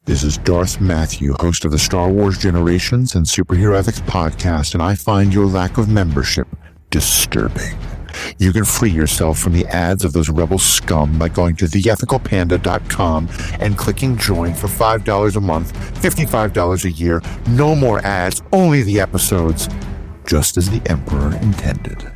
This is Darth Matthew, host of the Star Wars Generations and Superhero Ethics podcast, and I find your lack of membership disturbing. You can free yourself from the ads of those rebel scum by going to theethicalpanda.com and clicking join for $5 a month, $55 a year. No more ads, only the episodes, just as the Emperor intended.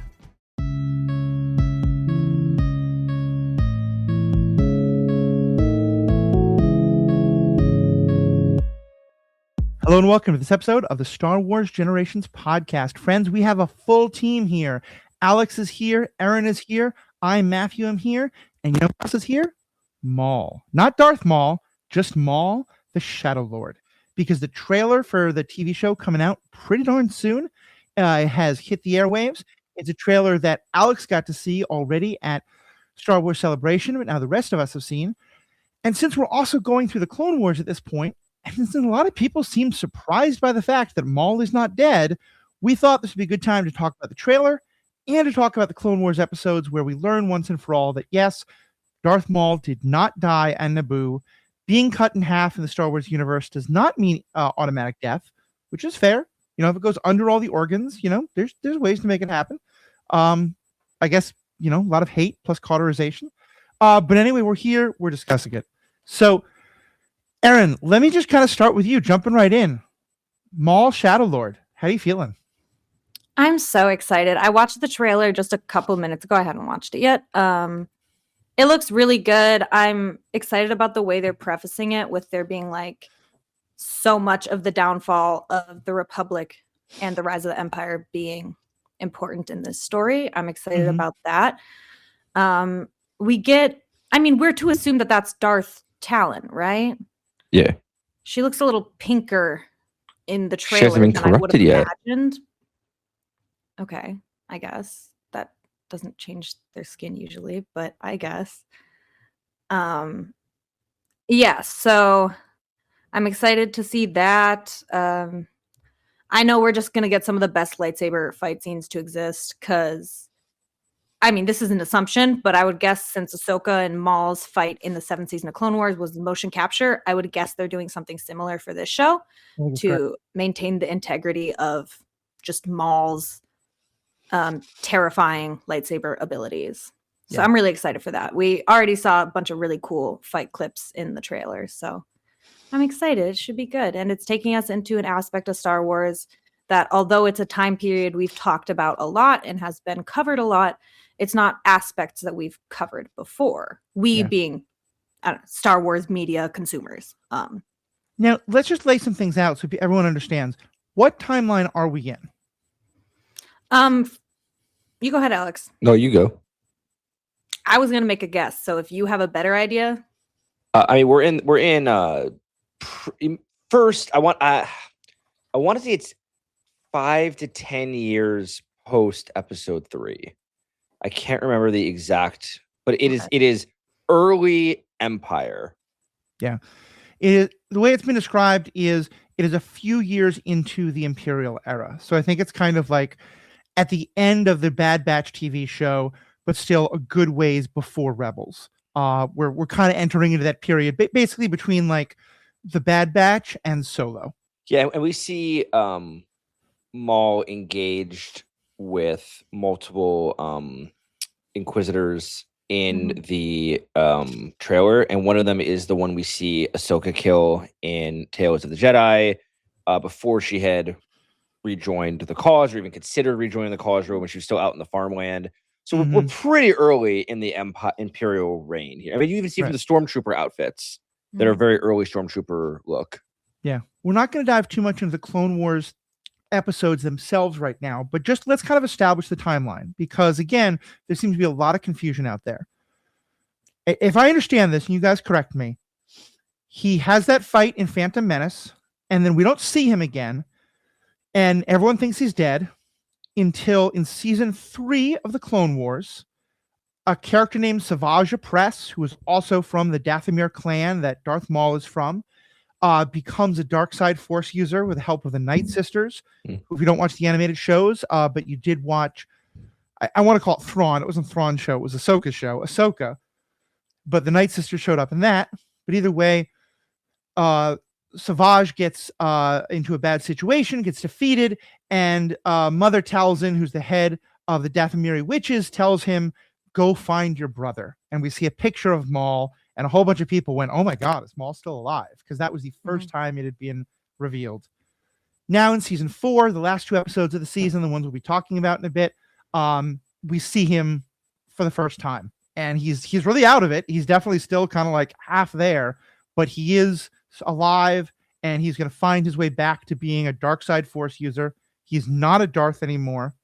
Hello and welcome to this episode of the Star Wars Generations podcast. Friends, we have a full team here. Alex is here. Aaron is here. I, Matthew, am here. And you know who else is here? Maul. Not Darth Maul, just Maul, the Shadow Lord. Because the trailer for the TV show coming out pretty darn soon has hit the airwaves. It's a trailer that Alex got to see already at Star Wars Celebration, but now the rest of us have seen. And since we're also going through the Clone Wars at this point, and since a lot of people seem surprised by the fact that Maul is not dead, we thought this would be a good time to talk about the trailer and to talk about the Clone Wars episodes where we learn once and for all that, yes, Darth Maul did not die on Naboo. Being cut in half in the Star Wars universe does not mean automatic death, which is fair. You know, if it goes under all the organs, you know, there's ways to make it happen. I guess, you know, a lot of hate plus cauterization. But anyway, we're here. We're discussing it. So, Aaron, let me just kind of start with you, jumping right in. Maul, Shadow Lord, how are you feeling? I'm so excited. I watched the trailer just a couple minutes ago. I haven't watched it yet. It looks really good. I'm excited about the way they're prefacing it with there being like so much of the downfall of the Republic and the rise of the Empire being important in this story. I'm excited about that. We're to assume that that's Darth Talon, right? Yeah. She looks a little pinker in the trailer She hasn't been than I would corrupted have yet. imagined. Okay, I guess that doesn't change their skin usually, but I guess. Yeah, so I'm excited to see that. I know we're just gonna get some of the best lightsaber fight scenes to exist because I mean, this is an assumption, but I would guess since Ahsoka and Maul's fight in the 7th season of Clone Wars was motion capture, I would guess they're doing something similar for this show to maintain the integrity of just Maul's terrifying lightsaber abilities. So I'm really excited for that. We already saw a bunch of really cool fight clips in the trailer, so I'm excited. It should be good. And it's taking us into an aspect of Star Wars that, although it's a time period we've talked about a lot and has been covered a lot, it's not aspects that we've covered before. We being Star Wars media consumers. Now, let's just lay some things out so everyone understands. What timeline are we in? You go ahead, Alex. No, you go. I was gonna make a guess, so if you have a better idea. We're in. First, I want to say it's 5 to 10 years post episode 3. I can't remember the exact, but it is early Empire. Yeah. The way it's been described is it is a few years into the Imperial era. So I think it's kind of like at the end of the Bad Batch TV show, but still a good ways before Rebels. We're kind of entering into that period, basically between like the Bad Batch and Solo. Yeah, and we see Maul engaged with multiple Inquisitors in the trailer, and one of them is the one we see Ahsoka kill in Tales of the Jedi before she had rejoined the cause or even considered rejoining the cause when she was still out in the farmland. So we're pretty early in the Imperial reign here. I mean, you even see from the Stormtrooper outfits that are very early Stormtrooper look. Yeah, we're not going to dive too much into the Clone Wars episodes themselves right now, but just let's kind of establish the timeline, because again, there seems to be a lot of confusion out there. If I understand this, and you guys correct me, he has that fight in Phantom Menace, and then we don't see him again, and everyone thinks he's dead until in season 3 of the Clone Wars, a character named Savage Opress, who is also from the Dathomir clan that Darth Maul is from, becomes a dark side force user with the help of the Night Sisters, who, if you don't watch the animated shows, but you did watch, I want to call it Thrawn. It wasn't Thrawn's show. It was Ahsoka's show, Ahsoka. But the Night Sisters showed up in that. But either way, Savage gets into a bad situation, gets defeated, and Mother Talzin, who's the head of the Dathomiri witches, tells him, go find your brother. And we see a picture of Maul, and a whole bunch of people went, oh my God, is Maul still alive? Because that was the first time it had been revealed. Now in season 4, the last 2 episodes of the season, the ones we'll be talking about in a bit, we see him for the first time. And he's really out of it. He's definitely still kind of like half there, but he is alive, and he's going to find his way back to being a dark side force user. He's not a Darth anymore.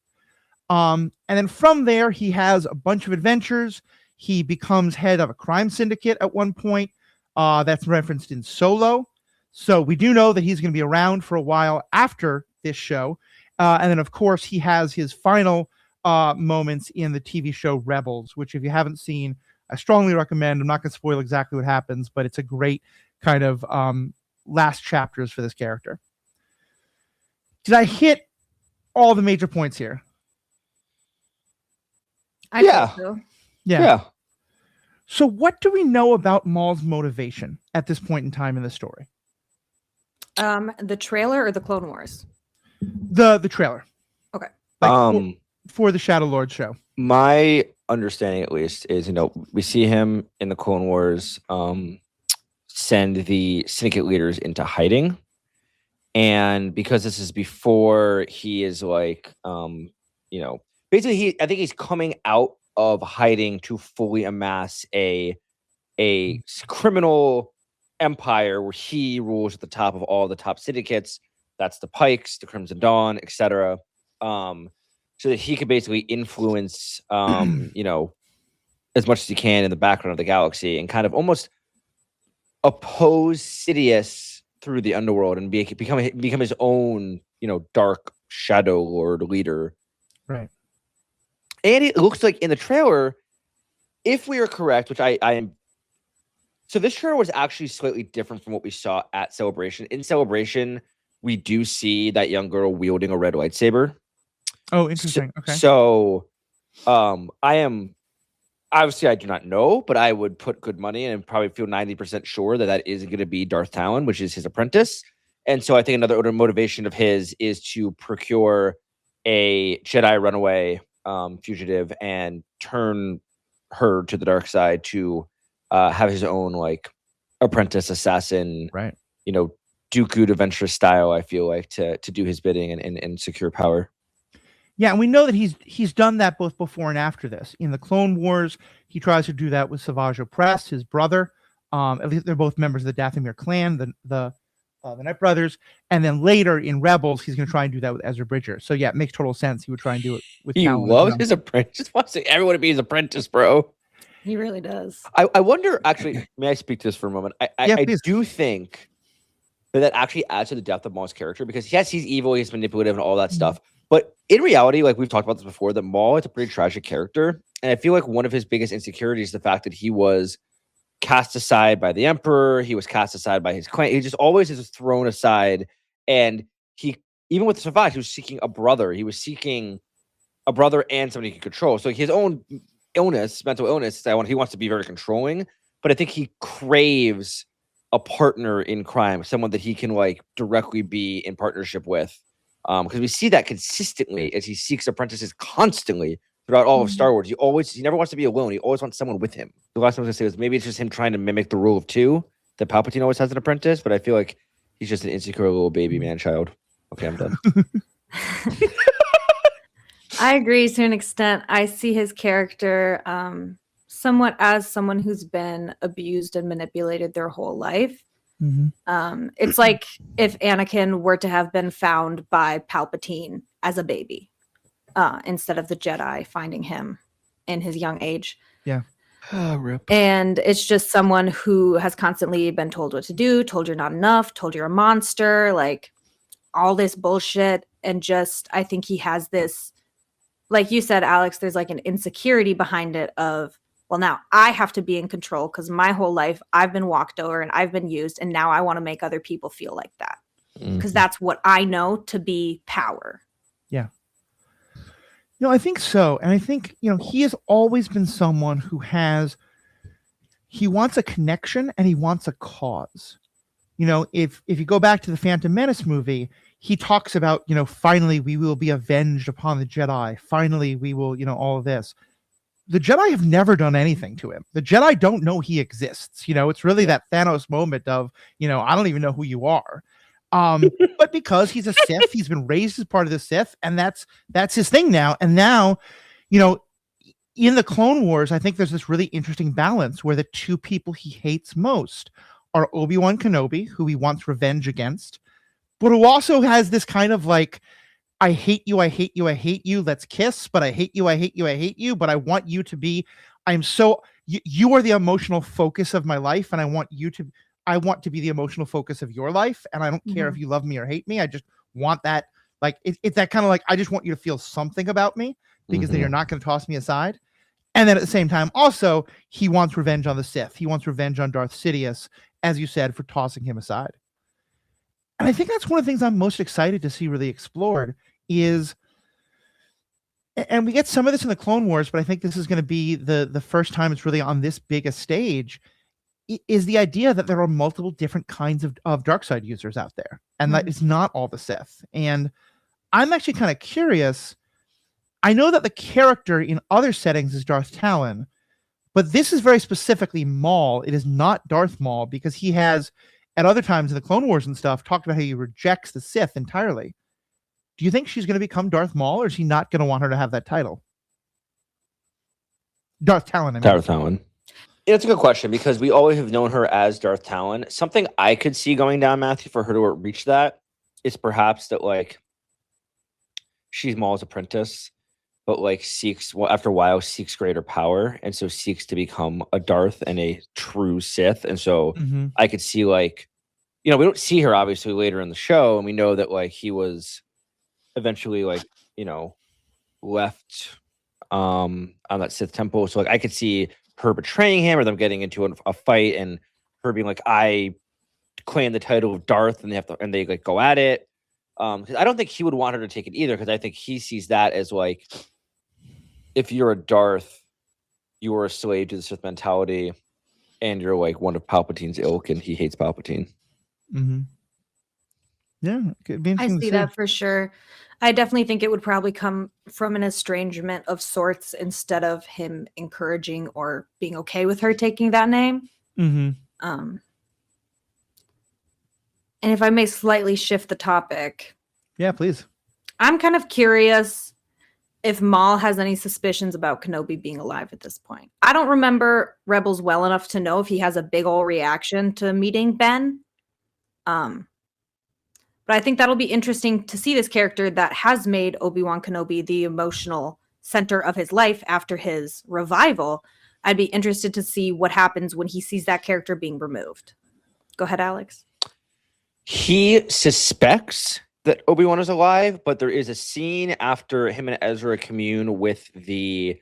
And then from there, he has a bunch of adventures. He becomes head of a crime syndicate at one point. That's referenced in Solo. So we do know that he's going to be around for a while after this show. And then, of course, he has his final moments in the TV show Rebels, which if you haven't seen, I strongly recommend. I'm not going to spoil exactly what happens, but it's a great kind of last chapters for this character. Did I hit all the major points here? I think so. Yeah. So what do we know about Maul's motivation at this point in time in the story? The trailer or the Clone Wars? The trailer. Okay. Like for the Shadow Lord show. My understanding, at least, is we see him in the Clone Wars send the syndicate leaders into hiding, and because this is before he is basically I think he's coming out of hiding to fully amass a criminal empire where he rules at the top of all the top syndicates. That's the Pikes, the Crimson Dawn, etc. So that he could basically influence, as much as he can in the background of the galaxy, and kind of almost oppose Sidious through the underworld and become his own, dark shadow lord leader. Right. And it looks like in the trailer, if we are correct, which I am. So this trailer was actually slightly different from what we saw at Celebration. In Celebration, we do see that young girl wielding a red lightsaber. Oh, interesting. Okay. So, I am obviously I do not know, but I would put good money and probably feel 90% sure that is going to be Darth Talon, which is his apprentice. And so I think another motivation of his is to procure a Jedi runaway fugitive and turn her to the dark side to have his own apprentice assassin, right? Do good adventurous style. I feel like to do his bidding and secure power. Yeah, and we know that he's done that both before and after this. In the Clone Wars, he tries to do that with Savage Opress, his brother. At least they're both members of the Dathomir clan, the Night Brothers. And then later in Rebels, he's going to try and do that with Ezra Bridger. So yeah, it makes total sense. He would try and do it with Talon. He loves his apprentice. Just wants everyone to be his apprentice, bro. He really does. I wonder, actually, may I speak to this for a moment? I do think that actually adds to the depth of Maul's character, because yes, he's evil, he's manipulative, and all that stuff. But in reality, like we've talked about this before, that Maul is a pretty tragic character. And I feel like one of his biggest insecurities is the fact that he was cast aside by the Emperor. He was cast aside by his clan. He just always is thrown aside. And he, even with Savage, he was seeking a brother. He was seeking a brother and somebody he could control. So his own illness, mental illness, he wants to be very controlling. But I think he craves a partner in crime, someone that he can directly be in partnership with. Because we see that consistently as he seeks apprentices constantly throughout all of Star Wars. He never wants to be alone. He always wants someone with him. The last thing I was going to say was maybe it's just him trying to mimic the rule of two that Palpatine always has an apprentice, but I feel like he's just an insecure little baby man-child. Okay, I'm done. I agree to an extent. I see his character somewhat as someone who's been abused and manipulated their whole life. It's like if Anakin were to have been found by Palpatine as a baby, instead of the Jedi finding him in his young age. Yeah. Rip. And it's just someone who has constantly been told what to do, told you're not enough, told you're a monster, all this bullshit. And just, I think he has this, like you said, Alex, there's an insecurity behind it of, well, now I have to be in control because my whole life I've been walked over and I've been used, and now I want to make other people feel like that because that's what I know to be power. Yeah. I think so. And I think, he has always been someone who he wants a connection and he wants a cause. if you go back to the Phantom Menace movie, he talks about, finally we will be avenged upon the Jedi. Finally, we will, all of this. The Jedi have never done anything to him. The Jedi don't know he exists. It's really that Thanos moment of, I don't even know who you are. But because he's a Sith, he's been raised as part of the Sith, and that's his thing now. And now, in the Clone Wars, I think there's this really interesting balance where the two people he hates most are Obi-Wan Kenobi, who he wants revenge against, but who also has this kind of like, I hate you, I hate you, I hate you, let's kiss, but I hate you, I hate you, I hate you, but I want you to be, you are the emotional focus of my life, and I want to be the emotional focus of your life, and I don't care if you love me or hate me, I just want that, like, it's that kind of like, I just want you to feel something about me, because then you're not going to toss me aside. And then at the same time, also, he wants revenge on the Sith. He wants revenge on Darth Sidious, as you said, for tossing him aside. And I think that's one of the things I'm most excited to see really explored is, and we get some of this in the Clone Wars, but I think this is going to be the first time it's really on this big a stage, is the idea that there are multiple different kinds of dark side users out there, and that it's not all the Sith. And I'm actually kind of curious. I know that the character in other settings is Darth Talon, but this is very specifically Maul. It is not Darth Maul, because he has, at other times in the Clone Wars and stuff, talked about how he rejects the Sith entirely. Do you think she's going to become Darth Maul, or is he not going to want her to have that title? Darth Talon, I mean. Darth Talon. Yeah, it's a good question, because we always have known her as Darth Talon. Something I could see going down, Matthew, for her to reach that is perhaps that, like, she's Maul's apprentice, but, like, after a while, seeks greater power, and so seeks to become a Darth and a true Sith. And so I could see, like, we don't see her, obviously, later in the show, and we know that, like, he was eventually, like, left on that Sith temple. So, like, I could see her betraying him, or them getting into a fight, and her being like, I claim the title of Darth, and they like go at it. Because I don't think he would want her to take it either, because I think he sees that as like, if you're a Darth, you are a slave to the Sith mentality, and you're like one of Palpatine's ilk, and he hates Palpatine. Yeah, could be I interesting to see that for sure. I definitely think it would probably come from an estrangement of sorts, instead of him encouraging or being okay with her taking that name. And if I may slightly shift the topic. Yeah, please. I'm kind of curious if Maul has any suspicions about Kenobi being alive at this point. I don't remember Rebels well enough to know if he has a big ol' reaction to meeting Ben. But I think that'll be interesting to see this character that has made Obi-Wan Kenobi the emotional center of his life after his revival. I'd be interested to see what happens when he sees that character being removed. Go ahead, Alex. He suspects that Obi-Wan is alive, but there is a scene after him and Ezra commune with the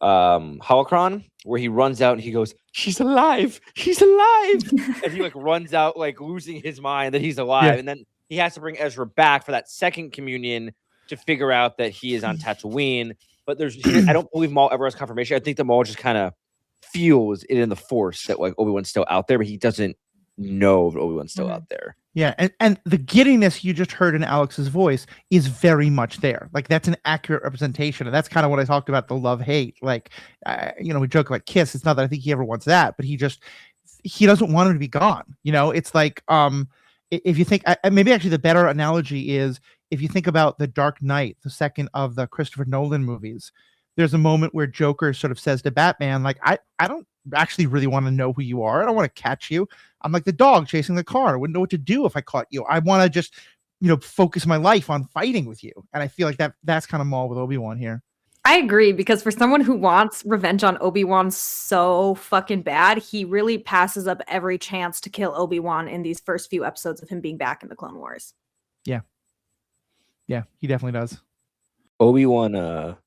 holocron where he runs out and he goes, "She's alive! She's alive!" And he like runs out, like losing his mind that he's alive. And then he has to bring Ezra back for that second communion to figure out that he is on Tatooine. But I don't believe Maul ever has confirmation. I think the Maul just kind of feels it in the Force that like Obi-Wan's still out there, but he doesn't know that Obi-Wan's still out there. Yeah, and the giddiness you just heard in Alex's voice is very much there. Like, that's an accurate representation, and that's kind of what I talked about, the love-hate. Like, we joke about Kiss. It's not that I think he ever wants that, but he doesn't want him to be gone. It's like, if you think, maybe actually the better analogy is, if you think about The Dark Knight, the second of the Christopher Nolan movies, there's a moment where Joker sort of says to Batman, like, I don't actually really want to know who you are. I don't want to catch you. I'm like the dog chasing the car. I wouldn't know what to do if I caught you. I want to just, focus my life on fighting with you. And I feel like that's kind of Maul with Obi-Wan here. I agree, because for someone who wants revenge on Obi-Wan so fucking bad, he really passes up every chance to kill Obi-Wan in these first few episodes of him being back in the Clone Wars. Yeah. Yeah, he definitely does. Obi-Wan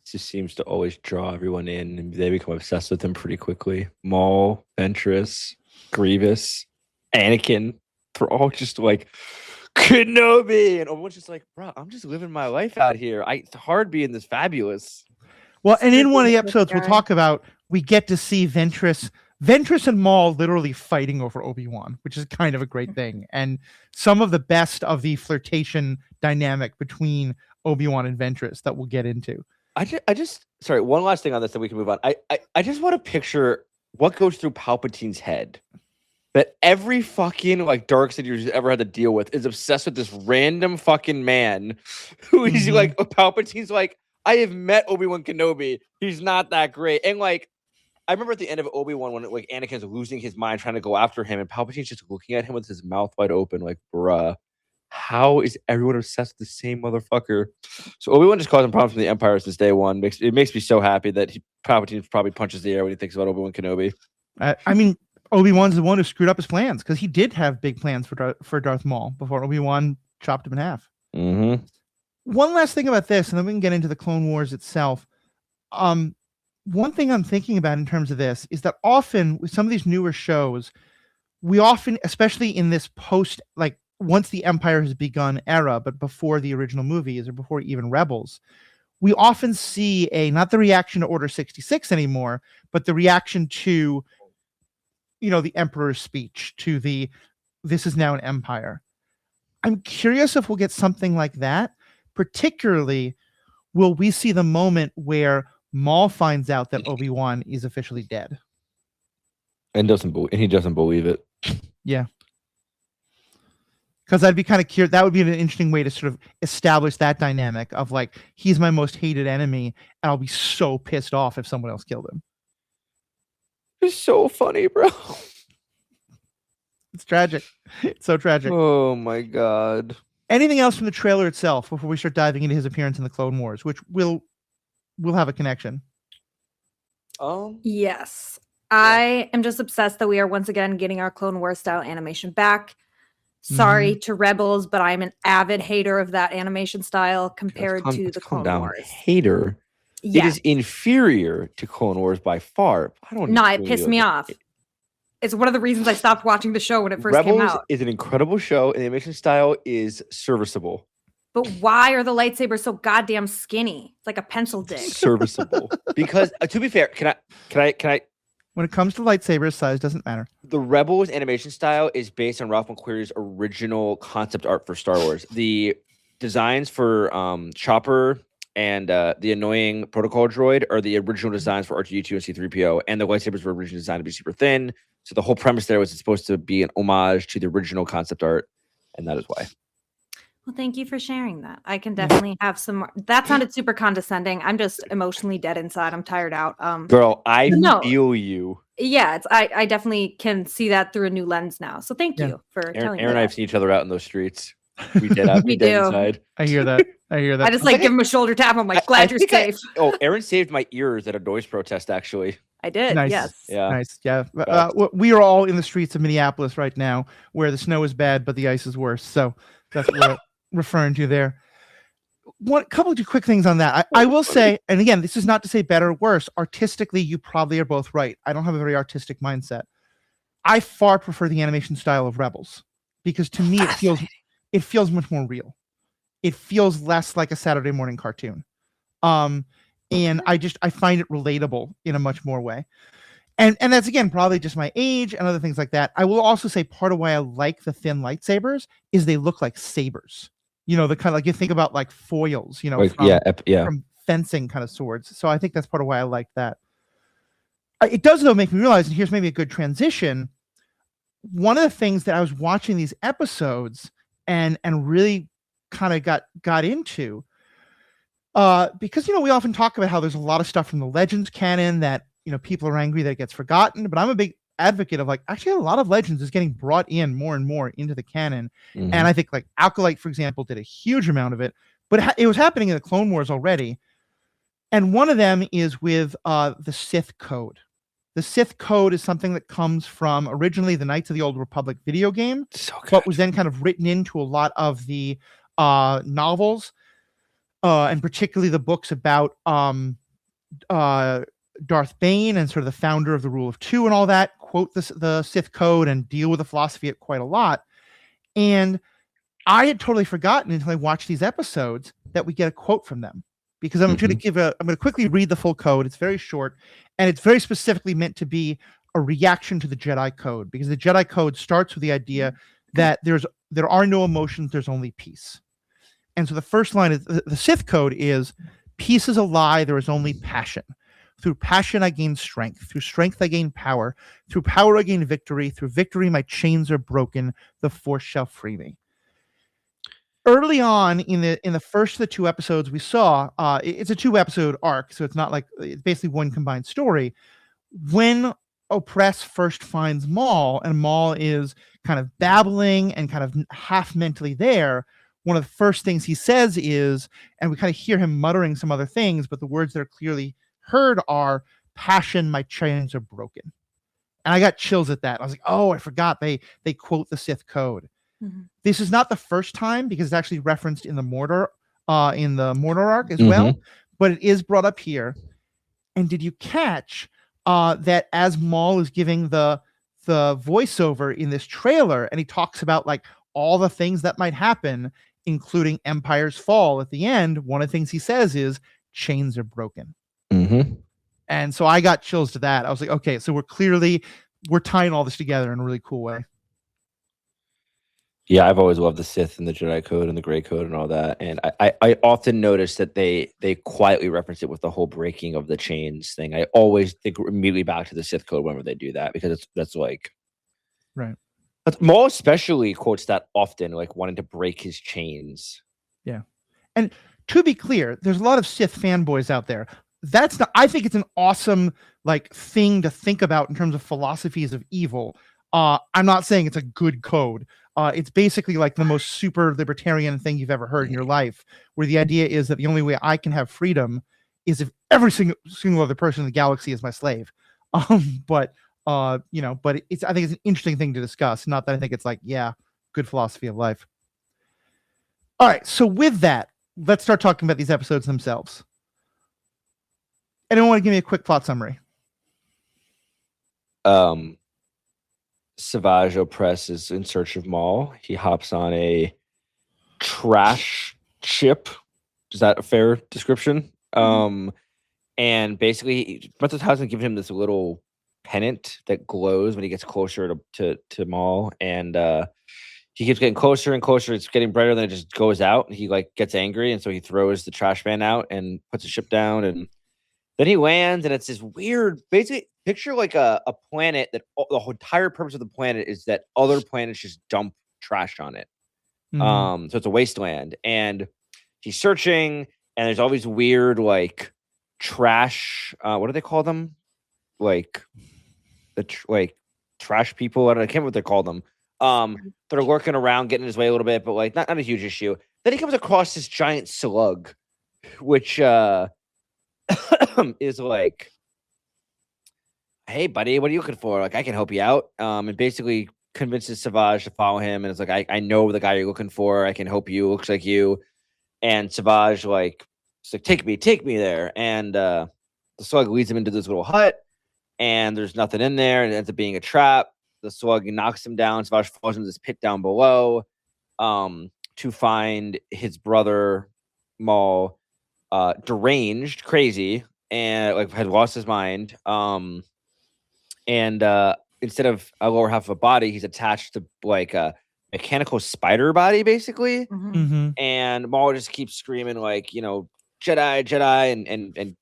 just seems to always draw everyone in, and they become obsessed with him pretty quickly. Maul, Ventress, Grievous, Anakin, they're all just like, Kenobi! And everyone's just like, bro, I'm just living my life out here. It's hard being this fabulous. Well, and in one of the episodes we'll talk about, we get to see Ventress Ventress and Maul literally fighting over Obi-Wan, which is kind of a great thing. And some of the best of the flirtation dynamic between Obi-Wan and Ventress that we'll get into. I just sorry, one last thing on this, then we can move on. I just want to picture what goes through Palpatine's head. That every fucking like dark Sith he's ever had to deal with is obsessed with this random fucking man who he's like Palpatine's like, I have met Obi-Wan Kenobi. He's not that great. And like I remember at the end of Obi-Wan when like Anakin's losing his mind trying to go after him and Palpatine's just looking at him with his mouth wide open, like, bruh, how is everyone obsessed with the same motherfucker? So Obi-Wan just causing problems from the Empire since day one. It makes me so happy that Palpatine probably punches the air when he thinks about Obi-Wan Kenobi. I mean, Obi-Wan's the one who screwed up his plans because he did have big plans for Darth Maul before Obi-Wan chopped him in half. Mm-hmm. One last thing about this, and then we can get into the Clone Wars itself. One thing I'm thinking about in terms of this is that often with some of these newer shows, we often, especially in this post, like once the Empire has begun era, but before the original movies or before even Rebels, we often see not the reaction to Order 66 anymore, but the reaction to, the Emperor's speech, to this is now an empire. I'm curious if we'll get something like that. Particularly, will we see the moment where Maul finds out that Obi-Wan is officially dead? And he doesn't believe it. Yeah. Because I'd be kind of curious. That would be an interesting way to sort of establish that dynamic of like, he's my most hated enemy, and I'll be so pissed off if someone else killed him. It's so funny, bro. It's tragic. It's so tragic. Oh my god. Anything else from the trailer itself before we start diving into his appearance in the Clone Wars, which will have a connection? Yes. I am just obsessed that we are once again getting our Clone Wars style animation back. Sorry to Rebels, but I'm an avid hater of that animation style compared to the Clone Wars. Hater? Yeah. It is inferior to Clone Wars by far. It pissed me off. It's one of the reasons I stopped watching the show when it first came out. Rebels is an incredible show, and the animation style is serviceable. But why are the lightsabers so goddamn skinny? It's like a pencil dick. Serviceable. Because to be fair, can I? When it comes to lightsabers, size doesn't matter. The Rebels animation style is based on Ralph McQuarrie's original concept art for Star Wars. The designs for Chopper and the annoying protocol droid are the original designs for R2-D2 and C-3PO, and the lightsabers were originally designed to be super thin. So the whole premise there was it's supposed to be an homage to the original concept art, and that is why. Well, thank you for sharing that. I can definitely have some more. That sounded super condescending. I'm just emotionally dead inside. I'm tired out. Girl, I feel you. Yeah, I definitely can see that through a new lens now. So thank you for telling me. Aaron and I have seen each other out in those streets. We did have we dead do. inside. I hear that. I just like give him a shoulder tap. I'm like, glad you're safe. Aaron saved my ears at a noise protest, actually. I did. Nice. Yes. Yeah. Nice. Yeah. We are all in the streets of Minneapolis right now, where the snow is bad, but the ice is worse. So that's what we're referring to there. One couple of quick things on that. I will say, and again, this is not to say better or worse. Artistically, you probably are both right. I don't have a very artistic mindset. I far prefer the animation style of Rebels because to me it feels much more real. It feels less like a Saturday morning cartoon. And I find it relatable in a much more way. And that's, again, probably just my age and other things like that. I will also say part of why I like the thin lightsabers is they look like sabers. The kind of like you think about like foils, from fencing kind of swords. So I think that's part of why I like that. It does, though, make me realize, and here's maybe a good transition. One of the things that I was watching these episodes and really kind of got into, because we often talk about how there's a lot of stuff from the Legends canon that people are angry that it gets forgotten, but I'm a big advocate of like actually a lot of Legends is getting brought in more and more into the canon. And I think like Acolyte, for example, did a huge amount of it, but it was happening in the Clone Wars already. And one of them is with the Sith Code. The Sith Code is something that comes from originally the Knights of the Old Republic video game, but was then kind of written into a lot of the novels, and particularly the books about Darth Bane and sort of the founder of the Rule of Two and all that, quote the Sith Code and deal with the philosophy quite a lot. And I had totally forgotten until I watched these episodes that we get a quote from them. Because I'm going to quickly read the full code. It's very short, and it's very specifically meant to be a reaction to the Jedi Code, because the Jedi Code starts with the idea that there are no emotions, there's only peace. And so the first line is the Sith Code is, peace is a lie, there is only passion. Through passion I gain strength, through strength I gain power, through power I gain victory, through victory my chains are broken, the Force shall free me. Early on in the first of the 2 episodes we saw, it's a 2-episode arc, so it's not like it's basically one combined story. When Oppress first finds Maul, and Maul is kind of babbling and kind of half mentally there, one of the first things he says is, and we kind of hear him muttering some other things, but the words that are clearly heard are, passion, my chains are broken. And I got chills at that. I was like, oh, I forgot they quote the Sith Code. Mm-hmm. This is not the first time, because it's actually referenced in the Mordor arc as well, but it is brought up here. And did you catch that as Maul is giving the voiceover in this trailer, and he talks about like all the things that might happen, including Empire's fall at the end, one of the things he says is, chains are broken. Mm-hmm. And so I got chills to that. I was like, okay, so we're tying all this together in a really cool way. Yeah, I've always loved the Sith and the Jedi Code and the Grey Code and all that. And I often notice that they quietly reference it with the whole breaking of the chains thing. I always think immediately back to the Sith Code whenever they do that, because that's like... Right. But Maul especially quotes that often, like wanting to break his chains. Yeah. And to be clear, there's a lot of Sith fanboys out there. That's not, I think it's an awesome like thing to think about in terms of philosophies of evil. I'm not saying it's a good code. It's basically like the most super libertarian thing you've ever heard in your life, where the idea is that the only way I can have freedom is if every single other person in the galaxy is my slave. But I think it's an interesting thing to discuss. Not that I think it's like, yeah, good philosophy of life. All right. So with that, let's start talking about these episodes themselves. Anyone want to give me a quick plot summary? Savage Opress is in search of Maul. He hops on a trash ship. Is that a fair description? And basically, Darth Talon given him this little pennant that glows when he gets closer to Maul, and he keeps getting closer and closer. It's getting brighter, then it just goes out, and he like gets angry, and so he throws the trash man out and puts the ship down, and then he lands, and it's this weird, basically, picture like a planet that the whole entire purpose of the planet is that other planets just dump trash on it. So it's a wasteland, and he's searching, and there's all these weird like trash. What do they call them? Like trash people. I can't remember what they call them. That are lurking around, getting in his way a little bit, but like not a huge issue. Then he comes across this giant slug, which is like, hey buddy, what are you looking for? Like, I can help you out. And basically convinces Savage to follow him, and it's like, I know the guy you're looking for, I can help you, looks like you. And Savage like, it's like, take me there. And the slug leads him into this little hut, and there's nothing in there, and it ends up being a trap. The slug knocks him down. Savage falls into this pit down below to find his brother Maul deranged, crazy, and like had lost his mind. And instead of a lower half of a body, he's attached to like a mechanical spider body, basically. And Maul just keeps screaming like, Jedi, and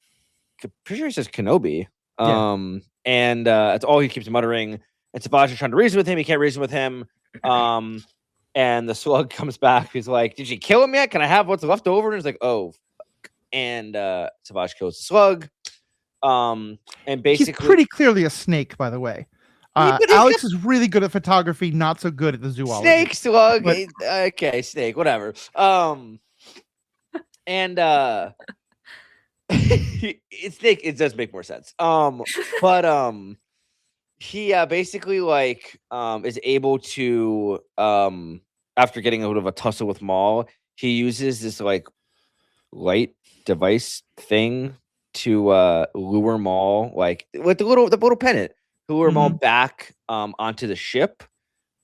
pretty sure he says Kenobi. And that's all he keeps muttering. And Savage is trying to reason with him. He can't reason with him. And the slug comes back. He's like, did you kill him yet? Can I have what's left over? And he's like, oh, and Savage kills the slug. And basically, he's pretty clearly a snake, by the way. Alex is really good at photography, not so good at the zoology. Snake, slug, but... okay, snake, whatever. And it's snake. It does make more sense. But he basically like is able to after getting a little of a tussle with Maul, he uses this like light device thing to lure Maul, like with the little pennant, to lure Maul back onto the ship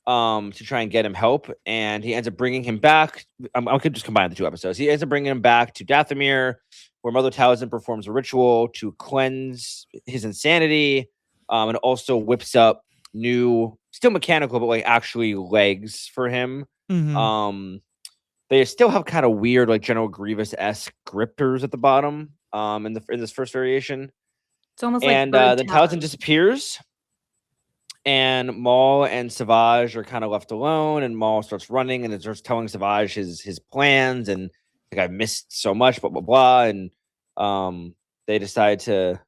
to try and get him help. And he ends up bringing him back. I could just combine the 2 episodes. He ends up bringing him back to Dathomir, where Mother Talzin performs a ritual to cleanse his insanity. and also whips up new, still mechanical, but like actually legs for him. Mhm. They still have kind of weird, like General Grievous-esque grippers at the bottom. In this first variation, It's almost and like bird then Talon talons. disappears, and Maul and Savage are kind of left alone. And Maul starts running and it starts telling Savage his plans, and like I've missed so much, blah blah blah. And they decide to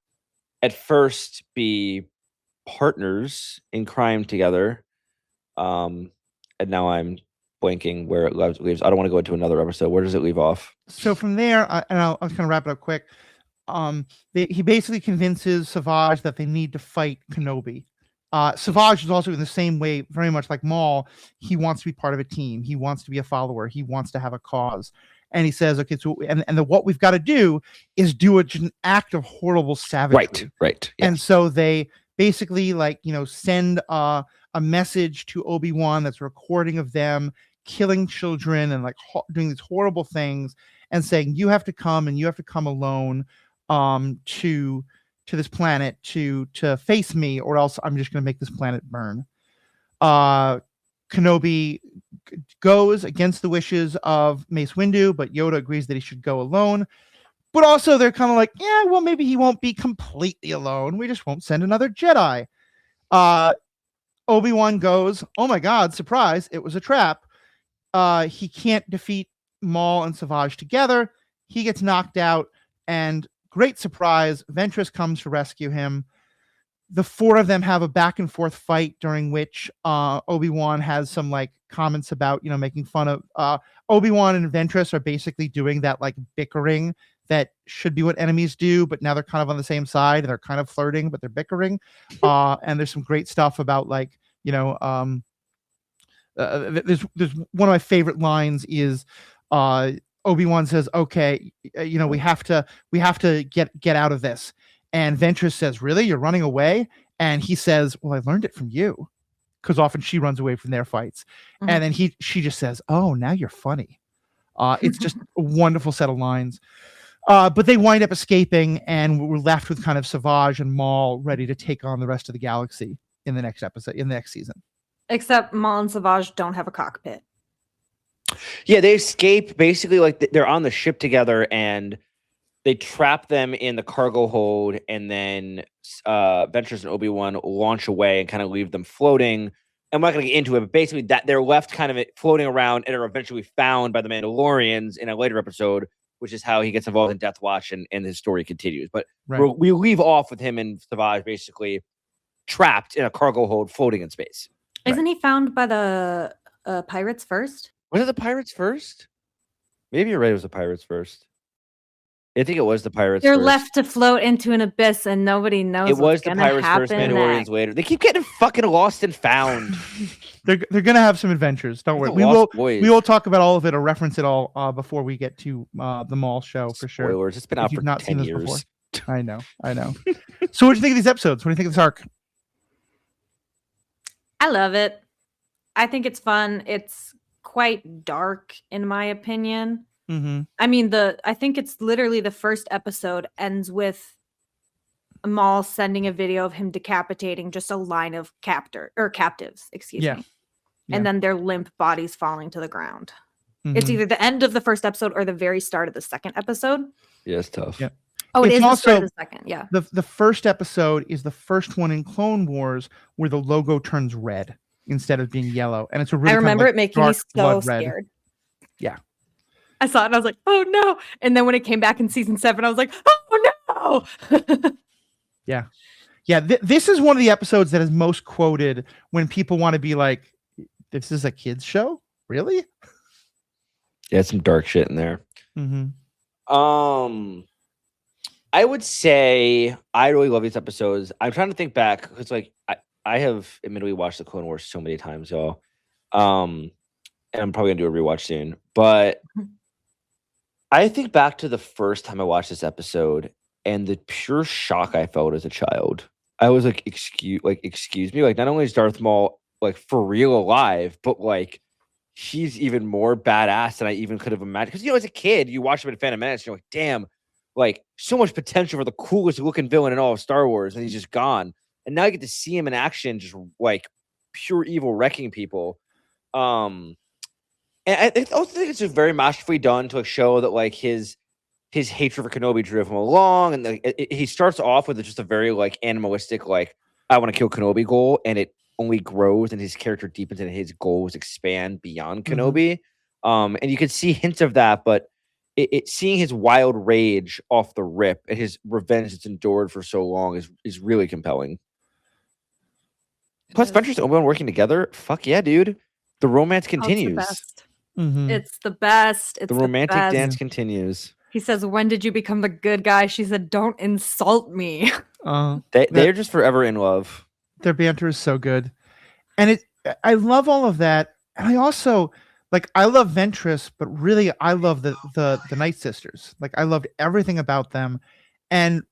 at first be partners in crime together. And now I'm blanking where it leaves. I don't want to go into another episode. Where does it leave off? So from there, I'll kind of wrap it up quick. He basically convinces Savage that they need to fight Kenobi. Savage is also in the same way, very much like Maul. He wants to be part of a team. He wants to be a follower. He wants to have a cause. And he says, okay, so what we've got to do is do just an act of horrible savagery. Right. Yeah. And so they basically send a message to Obi-Wan that's a recording of them killing children and doing these horrible things, and saying you have to come, and you have to come alone to this planet to face me, or else I'm just going to make this planet burn. Kenobi goes against the wishes of Mace Windu, but Yoda agrees that he should go alone. But also they're kind of like, yeah, well, maybe he won't be completely alone. We just won't send another Jedi. Obi-Wan goes, oh my God, surprise, it was a trap. He can't defeat Maul and Savage together. He gets knocked out, and great surprise, Ventress comes to rescue him. The four of them have a back and forth fight, during which Obi-Wan has some comments about making fun of Obi-Wan and Ventress are basically doing that bickering that should be what enemies do, but now they're kind of on the same side and they're kind of flirting, but they're bickering. And there's some great stuff about there's one of my favorite lines is Obi-Wan says, okay, we have to get out of this. And Ventress says, really? You're running away? And he says, well, I learned it from you. Because often she runs away from their fights. Mm-hmm. And then she just says, oh, now you're funny. It's just a wonderful set of lines. But they wind up escaping, and we're left with kind of Savage and Maul ready to take on the rest of the galaxy in the next episode, in the next season. Except Maul and Savage don't have a cockpit. Yeah, they escape basically they're on the ship together, and they trap them in the cargo hold, and then Ventress and Obi-Wan launch away and kind of leave them floating. I'm not going to get into it, but basically that they're left kind of floating around and are eventually found by the Mandalorians in a later episode, which is how he gets involved in Death Watch and his story continues. But right. We leave off with him and Savage basically trapped in a cargo hold floating in space. Isn't he found by the pirates first? Was it the pirates first? Maybe you're right, it was the pirates first. I think it was the pirates. They're first. Left to float into an abyss, and nobody knows. It was the pirates first, Mandalorians later. They keep getting fucking lost and found. They're gonna have some adventures. Don't worry. We will talk about all of it or reference it all before we get to the Maul show for sure. Spoilers. It's been out for 10 years. Before. I know. So, what do you think of these episodes? What do you think of this arc? I love it. I think it's fun. It's quite dark, in my opinion. Mm-hmm. I mean, I think it's literally the first episode ends with Maul sending a video of him decapitating just a line of captives, excuse me. And then their limp bodies falling to the ground. Mm-hmm. It's either the end of the first episode or the very start of the second episode. Yeah, it's tough. Yeah. Oh, it's it is also the start of the second. Yeah. The first episode is the first one in Clone Wars where the logo turns red instead of being yellow, and it's a really I remember it making me so scared. Red. Yeah. I saw it and I was like, oh no. And then when it came back in season 7, I was like, oh no. Yeah. This is one of the episodes that is most quoted when people want to be like, this is a kid's show? Really? Yeah, some dark shit in there. Mm-hmm. I would say I really love these episodes. I'm trying to think back because I have admittedly watched the Clone Wars so many times, y'all. And I'm probably gonna do a rewatch soon. But I think back to the first time I watched this episode and the pure shock I felt as a child. I was like, excuse me. Not only is Darth Maul for real alive, but he's even more badass than I even could have imagined. Because as a kid, you watch him in Phantom Menace, and you're like, damn, so much potential for the coolest looking villain in all of Star Wars, and he's just gone. and now you get to see him in action, just like pure evil, wrecking people. And I also think it's just very masterfully done to like, show that like his hatred for Kenobi drove him along, and he starts off with just a very like animalistic, like I want to kill Kenobi goal, and it only grows, and his character deepens, and his goals expand beyond Kenobi. And you can see hints of that, but seeing his wild rage off the rip and his revenge that's endured for so long is really compelling. Plus, Ventress and Obi-Wan working together, fuck yeah, dude. The romance continues. It's the best. It's the romantic best. dance continues. He says, "When did you become the good guy?" She said, "Don't insult me." They're just forever in love. Their banter is so good, and I love all of that. And I also I love Ventress, but really I love the Night Sisters. Like I loved everything about them, and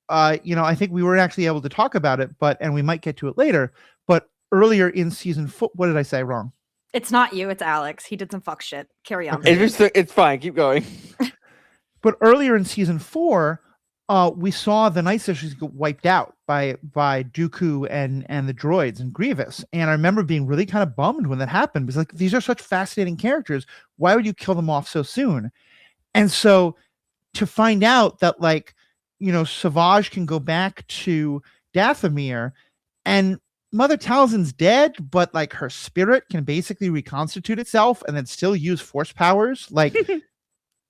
I think we weren't actually able to talk about it, and we might get to it later. But earlier in season 4, what did I say wrong? It's not you, it's Alex. He did some fuck shit. Carry on. Okay. It's fine. Keep going. But earlier in season 4, we saw the Night Sisters get wiped out by Dooku and the droids and Grievous. And I remember being really kind of bummed when that happened, because like these are such fascinating characters. Why would you kill them off so soon? And so to find out that Savage can go back to Dathomir, and Mother Talzin's dead, but like her spirit can basically reconstitute itself and then still use force powers, like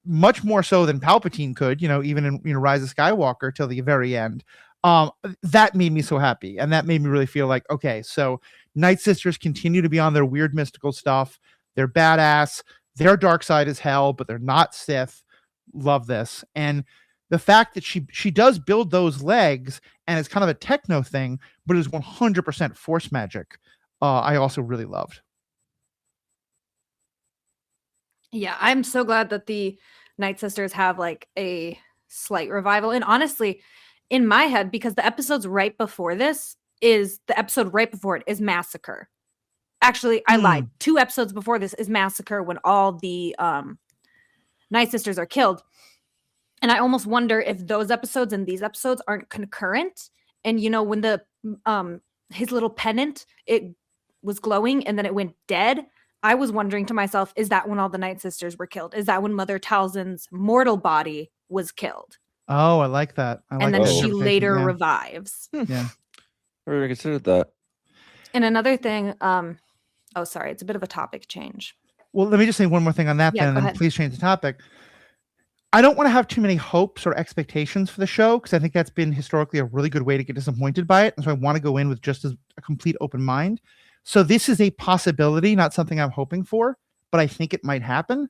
much more so than Palpatine could, even in Rise of Skywalker till the very end. That made me so happy, and that made me really feel like, okay, so Night Sisters continue to be on their weird mystical stuff. They're badass. Their dark side is hell, but they're not Sith. Love this. And the fact that she does build those legs, and it's kind of a techno thing, but is 100% force magic, I also really loved. Yeah, I'm so glad that the Night Sisters have like a slight revival. And honestly, in my head, because the episodes right before this is the episode right before it is Massacre. Actually, I lied. 2 episodes before this is Massacre, when all the Night Sisters are killed. And I almost wonder if those episodes and these episodes aren't concurrent. And when the his little pennant, it was glowing and then it went dead, I was wondering to myself, is that when all the Night Sisters were killed? Is that when Mother Talzin's mortal body was killed? Oh, I like that. And then she later revives. Yeah. I never considered that. And another thing, oh, sorry, it's a bit of a topic change. Well, let me just say one more thing on that, and then please change the topic. I don't want to have too many hopes or expectations for the show, because I think that's been historically a really good way to get disappointed by it. And so I want to go in with just a complete open mind. So this is a possibility, not something I'm hoping for, but I think it might happen.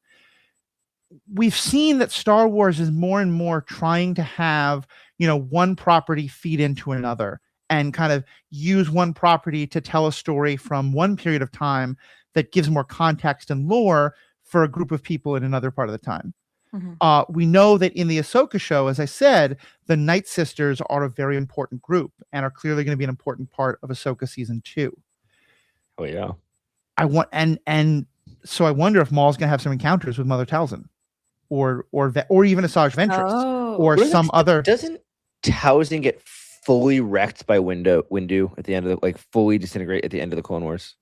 We've seen that Star Wars is more and more trying to have, one property feed into another, and kind of use one property to tell a story from one period of time that gives more context and lore for a group of people in another part of the time. We know that in the Ahsoka show, as I said, the Night Sisters are a very important group and are clearly going to be an important part of Ahsoka season 2. Oh yeah. So I wonder if Maul's going to have some encounters with Mother Talzin, or even Asajj Ventress, or some other. Doesn't Talzin get fully wrecked by Windu at the end of fully disintegrate at the end of the Clone Wars?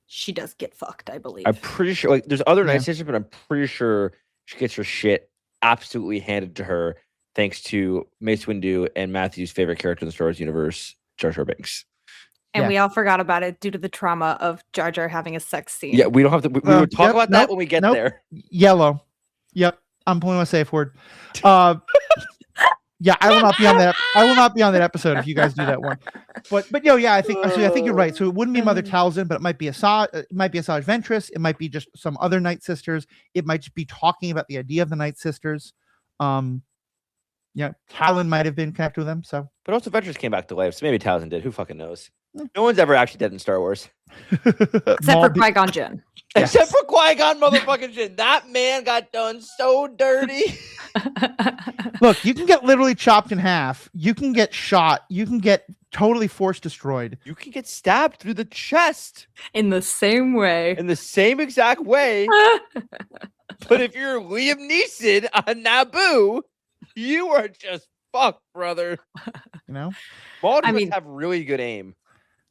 She does get fucked, I believe. I'm pretty sure. There's other Night Sisters, but I'm pretty sure she gets her shit absolutely handed to her, thanks to Mace Windu and Matthew's favorite character in the Star Wars universe, Jar Jar Binks. And we all forgot about it due to the trauma of Jar Jar having a sex scene. Yeah, we don't have to. We will talk about that when we get there. Yellow. Yep, I'm pulling a safe word. Yeah, I will not be on that. I will not be on that episode if you guys do that one. But I think you're right. So it wouldn't be Mother Talzin, but it might be Asajj Ventress. It might be just some other Night Sisters. It might just be talking about the idea of the Night Sisters. Talon might have been connected with them. So, but also Ventress came back to life, so maybe Talzin did. Who fucking knows? No one's ever actually dead in Star Wars, except for Qui-Gon Jinn. Yes. Except for Qui-Gon motherfucking Jinn. That man got done so dirty. Look, you can get literally chopped in half. You can get shot. You can get totally force destroyed. You can get stabbed through the chest in the same way. In the same exact way. But if you're Liam Neeson on Naboo, you are just fuck, brother. You know. Maul I does mean- have really good aim.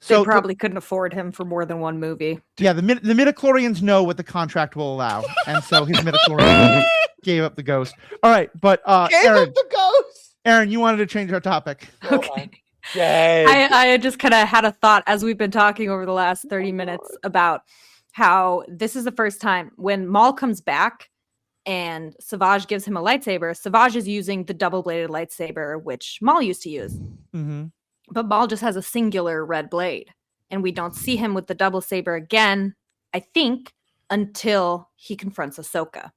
They So probably couldn't afford him for more than one movie. the midichlorians know what the contract will allow, and so his midichlorian gave up the ghost. All right, but Aaron, the ghost. Aaron, you wanted to change our topic. Okay. Yay. I just kind of had a thought as we've been talking over the last 30 minutes about how this is the first time when Maul comes back and Savage gives him a lightsaber. Savage is using the double-bladed lightsaber, which Maul used to use. Mm-hmm. But Maul just has a singular red blade. And we don't see him with the double saber again, I think, until he confronts Ahsoka.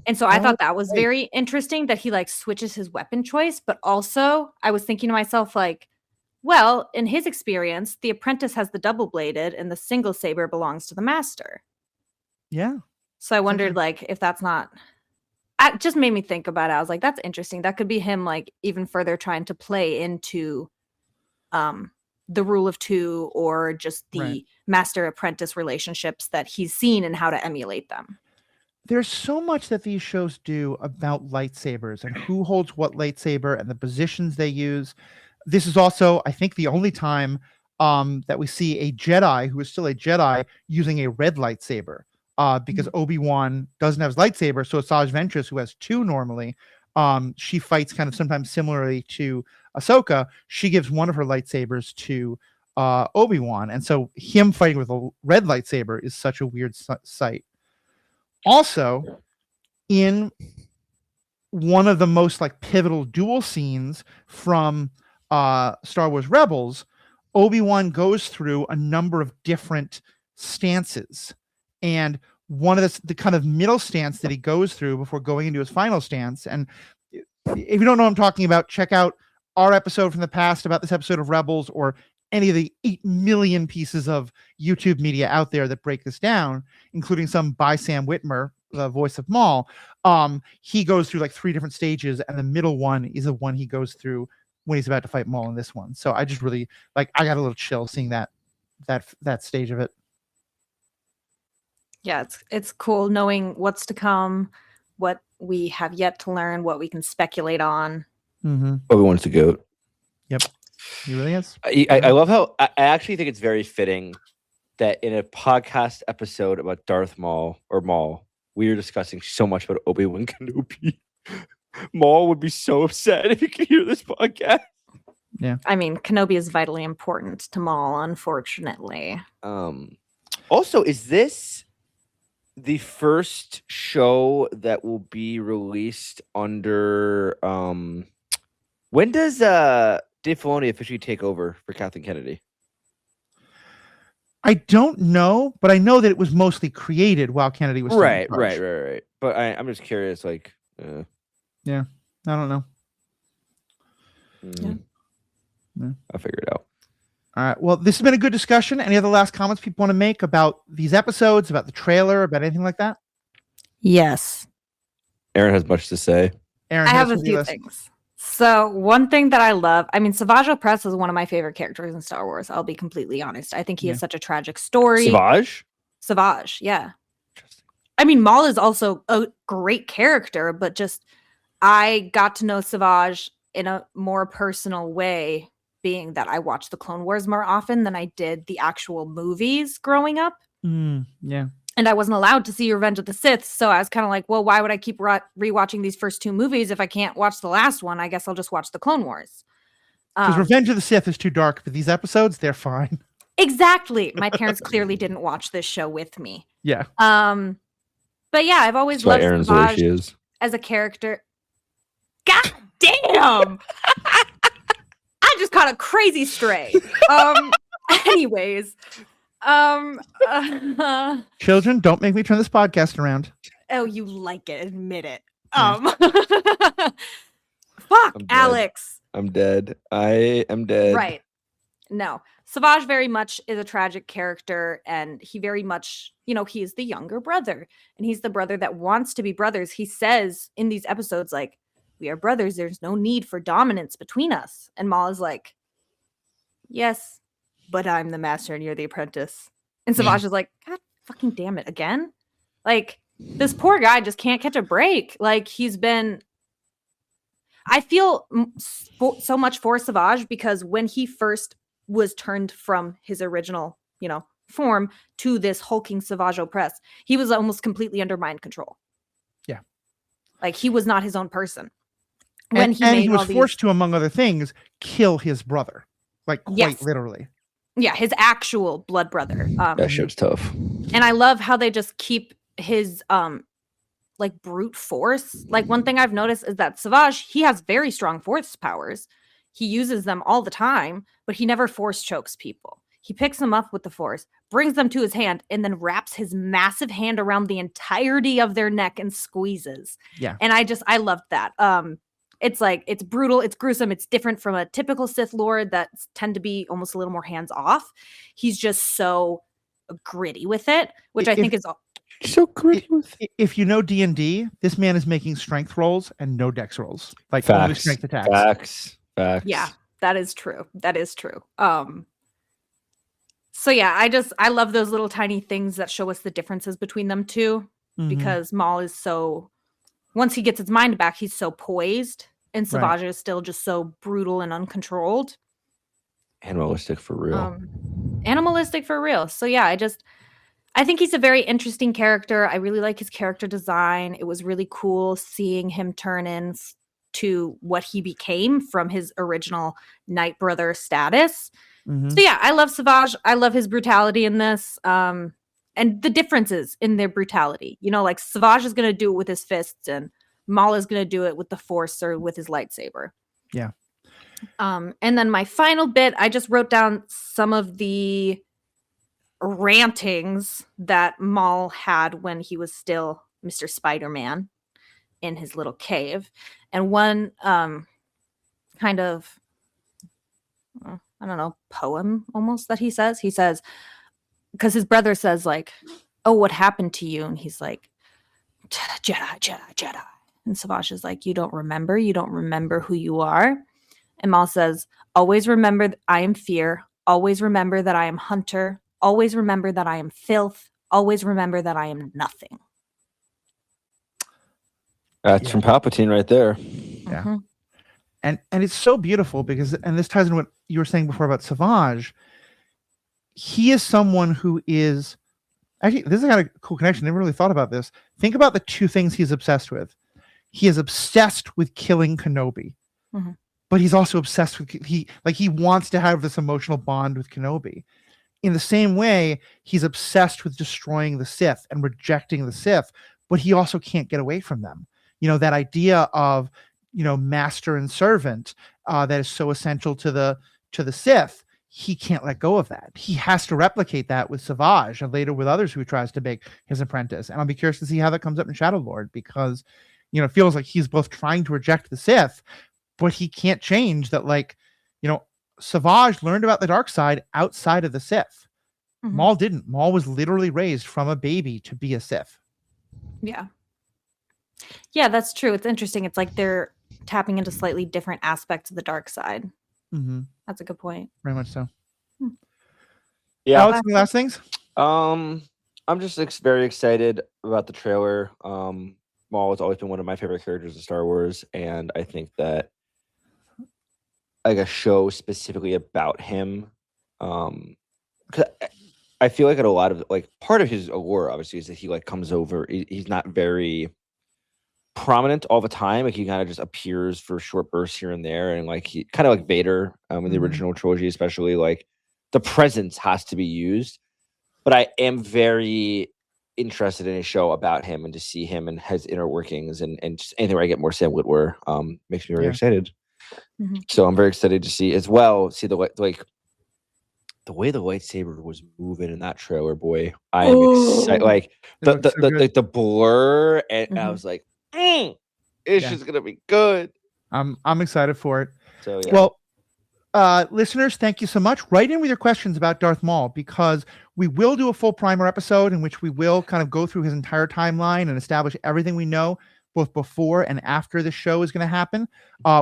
And so I thought that was very interesting that he like switches his weapon choice. But also I was thinking to myself, like, well, in his experience, the apprentice has the double bladed and the single saber belongs to the master. Yeah. So I wondered, like, if that's not. It just made me think about it. I was like, that's interesting. That could be him, like, even further trying to play into the rule of two or just the master apprentice relationships that he's seen and how to emulate them. There's so much that these shows do about lightsabers and who holds what lightsaber and the positions they use. This is also, I think, the only time that we see a Jedi who is still a Jedi using a red lightsaber. Because Obi-Wan doesn't have his lightsaber, so Asajj Ventress, who has two normally, she fights kind of sometimes similarly to Ahsoka. She gives one of her lightsabers to Obi-Wan, and so him fighting with a red lightsaber is such a weird sight. Also, in one of the most like pivotal duel scenes from Star Wars Rebels, Obi-Wan goes through a number of different stances. And one of the kind of middle stance that he goes through before going into his final stance. And if you don't know what I'm talking about, check out our episode from the past about this episode of Rebels or any of the 8 million pieces of YouTube media out there that break this down, including some by Sam Witmer, the voice of Maul. He goes through like 3 different stages, and the middle one is the one he goes through when he's about to fight Maul in this one. So I just really like, I got a little chill seeing that stage of it. Yeah, it's cool knowing what's to come, what we have yet to learn, what we can speculate on. Mm-hmm. Obi-Wan's the GOAT. Yep, he really is. I love how I actually think it's very fitting that in a podcast episode about Darth Maul, we are discussing so much about Obi-Wan Kenobi. Maul would be so upset if he could hear this podcast. Yeah, I mean, Kenobi is vitally important to Maul, unfortunately. Also, is this the first show that will be released under when does Dave Filoni officially take over for Kathleen Kennedy? I don't know, but I know that it was mostly created while Kennedy was still in Right. charge. But I'm just curious, like, yeah, I don't know. Yeah. I'll figure it out. All right. Well, this has been a good discussion. Any other last comments people want to make about these episodes, about the trailer, about anything like that? Yes. Aaron has much to say. Aaron, I hit have us a with your few list. things. So one thing that I love, I mean, Savage Opress is one of my favorite characters in Star Wars. I'll be completely honest. I think he has such a tragic story. Savage, yeah. I mean, Maul is also a great character, but just I got to know Savage in a more personal way, being that I watched the Clone Wars more often than I did the actual movies growing up. Yeah. And I wasn't allowed to see Revenge of the Sith. So I was kind of like, well, why would I keep rewatching these first 2 movies if I can't watch the last one? I guess I'll just watch the Clone Wars. Because Revenge of the Sith is too dark, but these episodes, they're fine. Exactly. My parents clearly didn't watch this show with me. Yeah. But yeah, I've always That's why loved Aaron's the way Savage she is. as a character. God damn! I just caught a crazy stray. Anyways. Children, don't make me turn this podcast around. Oh, you like it. Admit it. Yeah. Fuck, I'm dead. Alex. I'm dead. I am dead. Right. No. Savage very much is a tragic character, and he very much, he is the younger brother, and he's the brother that wants to be brothers. He says in these episodes, like, we are brothers. There's no need for dominance between us. And Maul is like, yes, but I'm the master and you're the apprentice. And Savage is like, God fucking damn it, again? Like, this poor guy just can't catch a break. Like, he's been... I feel so much for Savage because when he first was turned from his original, form to this hulking Savage Opress, he was almost completely under mind control. Yeah. Like he was not his own person. When he was forced to, among other things, kill his brother. Like quite literally. Yeah, his actual blood brother. That shit's tough. And I love how they just keep his like brute force. Like one thing I've noticed is that Savage, he has very strong force powers. He uses them all the time, but he never force chokes people. He picks them up with the force, brings them to his hand, and then wraps his massive hand around the entirety of their neck and squeezes. Yeah. And I loved that. It's like, it's brutal, it's gruesome, it's different from a typical Sith Lord that tend to be almost a little more hands off. He's just so gritty with it, which I think is so gritty. If you know D&D, this man is making strength rolls and no dex rolls. Like Facts. only strength attacks. Facts. Yeah, that is true. That is true. So yeah, I love those little tiny things that show us the differences between them two, because Maul is so, once he gets his mind back, he's so poised, and Savage is still just so brutal and uncontrolled. Animalistic for real. Animalistic for real. So yeah, I think he's a very interesting character. I really like his character design. It was really cool seeing him turn in to what he became from his original Night Brother status. So yeah, I love Savage. I love his brutality in this. And the differences in their brutality. Like Savage is going to do it with his fists and Maul is going to do it with the Force or with his lightsaber. Yeah. And then my final bit, I just wrote down some of the rantings that Maul had when he was still Mr. Spider-Man in his little cave. And one kind of, I don't know, poem almost that he says, because his brother says like, oh, what happened to you? And he's like, Jedi. And Savage is like, you don't remember who you are. And Maul says, always remember I am fear. Always remember that I am hunter. Always remember that I am filth. Always remember that I am nothing. That's from Palpatine right there. Yeah. And it's so beautiful because, and this ties into what you were saying before about Savage. He is someone who is, actually, this is kind of a cool connection. I never really thought about this. Think about the two things he's obsessed with. He is obsessed with killing Kenobi, but he's also obsessed with, he wants to have this emotional bond with Kenobi. In the same way, he's obsessed with destroying the Sith and rejecting the Sith, but he also can't get away from them. That idea of, master and servant that is so essential to the Sith. He can't let go of that. He has to replicate that with Savage and later with others who he tries to make his apprentice. And I'll be curious to see how that comes up in Shadow Lord, because, it feels like he's both trying to reject the Sith, but he can't change that, Savage learned about the dark side outside of the Sith. Maul didn't. Maul was literally raised from a baby to be a Sith. Yeah. Yeah, that's true. It's interesting. It's like they're tapping into slightly different aspects of the dark side. That's a good point. Very much so. Yeah. Alex, any last things? I'm just very excited about the trailer. Maul has always been one of my favorite characters in Star Wars, and I think that like a show specifically about him, 'cause I feel like a lot of part of his allure obviously is that he comes over. He's not very prominent all the time. He kind of just appears for short bursts here and there, and he kind of like Vader in the original trilogy, especially the presence has to be used. But I am very interested in a show about him and to see him and his inner workings and just anything where I get more Sam Witwer makes me very excited. So I'm very excited to see as well. See the way the lightsaber was moving in that trailer, boy. I am excited. The blur, and I was like, it's just gonna be good. I'm excited for it. So yeah. Well, listeners, thank you so much. Write in with your questions about Darth Maul, because we will do a full primer episode in which we will kind of go through his entire timeline and establish everything we know both before and after the show is going to happen.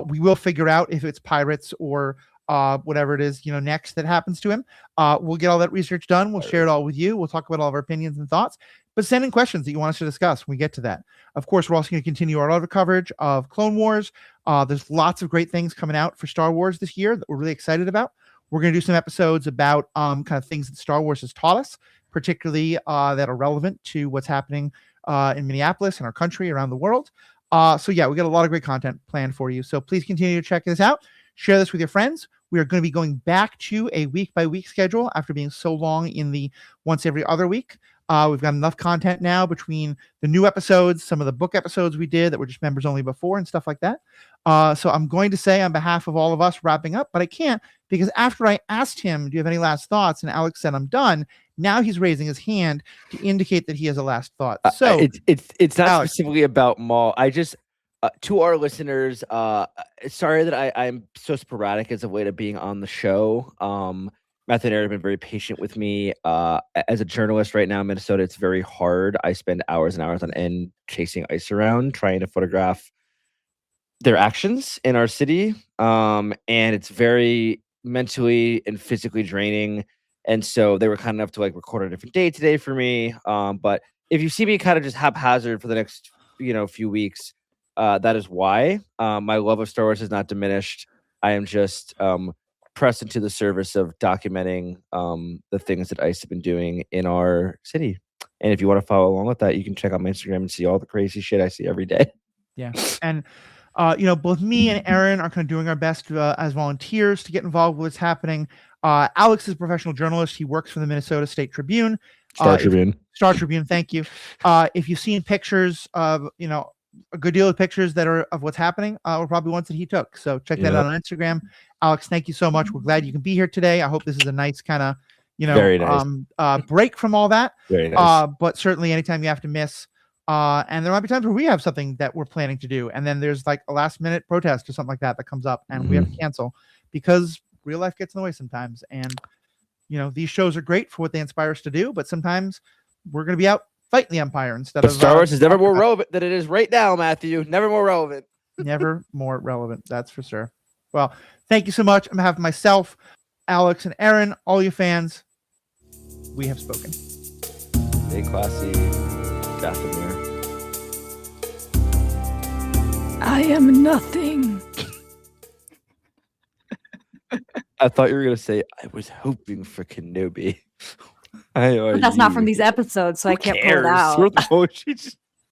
We will figure out if it's pirates or whatever it is, next that happens to him. We'll get all that research done. We'll share it all with you. We'll talk about all of our opinions and thoughts. but send in questions that you want us to discuss when we get to that. Of course, we're also going to continue our other coverage of Clone Wars. There's lots of great things coming out for Star Wars this year that we're really excited about. We're going to do some episodes about kind of things that Star Wars has taught us, particularly that are relevant to what's happening in Minneapolis and our country, around the world. So yeah, we got a lot of great content planned for you. So please continue to check this out. Share this with your friends. We are going to be going back to a week-by-week schedule after being so long in the once every other week. We've got enough content now between the new episodes, some of the book episodes we did that were just members only before and stuff like that. So I'm going to say on behalf of all of us wrapping up, but I can't, because after I asked him, do you have any last thoughts? And Alex said, I'm done. Now he's raising his hand to indicate that he has a last thought. So it's not Alex, specifically about Maul. I just, to our listeners, sorry that I'm so sporadic as a way to being on the show. Matthew and Aaron have been very patient with me. As a journalist right now in Minnesota, it's very hard. I spend hours and hours on end chasing ice around, trying to photograph their actions in our city. And it's very mentally and physically draining. And so they were kind enough to like record a different day today for me. But if you see me kind of just haphazard for the next, few weeks, that is why. My love of Star Wars has not diminished. I am just pressed into the service of documenting the things that ICE have been doing in our city. And if you want to follow along with that, you can check out my Instagram and see all the crazy shit I see every day. Yeah. And, both me and Aaron are kind of doing our best as volunteers to get involved with what's happening. Alex is a professional journalist. He works for the Minnesota State Tribune. Star Tribune. Thank you. If you've seen pictures of, a good deal of pictures that are of what's happening, were probably ones that he took. So check that out on Instagram. Alex, thank you so much. We're glad you can be here today. I hope this is a nice kind of, Very nice. break from all that. Very nice. But certainly anytime you have to miss, and there might be times where we have something that we're planning to do, and then there's like a last minute protest or something like that comes up, and we have to cancel because real life gets in the way sometimes. And these shows are great for what they inspire us to do, but sometimes we're going to be out fighting the Empire instead of Star Wars is never more relevant than it is right now, Matthew. Never more relevant. Never more relevant, that's for sure. Well, thank you so much. On behalf of myself, Alex, and Aaron, all you fans, we have spoken. Stay classy, Dathomir. I am nothing. I thought you were going to say, I was hoping for Kenobi. But that's not from these episodes, so I can't pull it out. Oh, she just